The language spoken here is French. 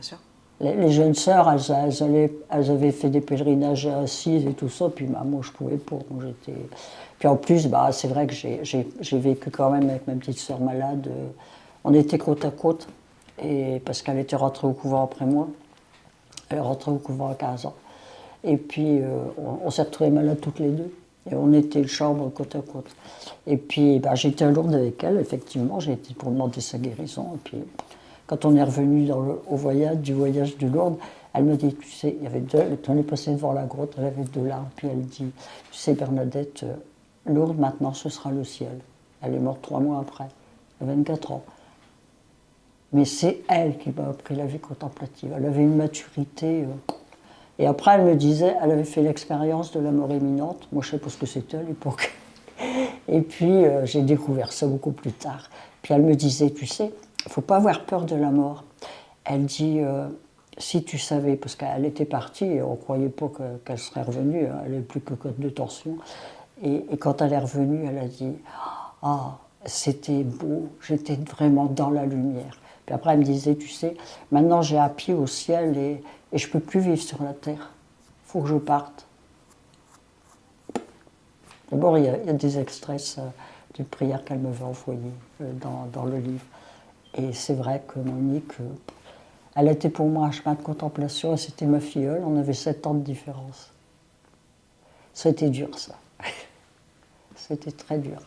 bien sûr. Les jeunes sœurs, elles avaient fait des pèlerinages à Assise et tout ça, puis bah, moi je pouvais pas. Moi, j'étais... Puis en plus, bah, c'est vrai que j'ai vécu quand même avec ma petite sœur malade. On était côte à côte, et, parce qu'elle était rentrée au couvent après moi. Elle est rentrée au couvent à 15 ans. Et puis on s'est retrouvés malades toutes les deux. Et on était chambre côte à côte. Et puis bah, j'étais à Lourdes avec elle, effectivement, j'ai été pour demander sa guérison. Et puis quand on est revenu au voyage de Lourdes, elle me dit, tu sais, il y avait on est passé devant la grotte, elle avait 2 larmes, puis elle dit, tu sais Bernadette, Lourdes maintenant ce sera le ciel. Elle est morte 3 mois après, à 24 ans. Mais c'est elle qui m'a appris la vie contemplative. Elle avait une maturité. Et après, elle me disait, elle avait fait l'expérience de la mort imminente. Moi, je ne sais pas ce que c'était à l'époque. Et puis, j'ai découvert ça beaucoup plus tard. Puis elle me disait, tu sais, il ne faut pas avoir peur de la mort. Elle dit, si tu savais, parce qu'elle était partie, et on ne croyait pas qu'elle serait revenue, hein, elle n'avait plus que code de tension. Et quand elle est revenue, elle a dit, ah, c'était beau, j'étais vraiment dans la lumière. Puis après, elle me disait, tu sais, maintenant j'ai un pied au ciel et je ne peux plus vivre sur la terre. Il faut que je parte. D'abord, il y a des extraits d'une prière qu'elle m'avait envoyée dans le livre. Et c'est vrai que Monique, elle était pour moi un chemin de contemplation et c'était ma filleule. On avait 7 ans de différence. C'était dur, ça. C'était très dur.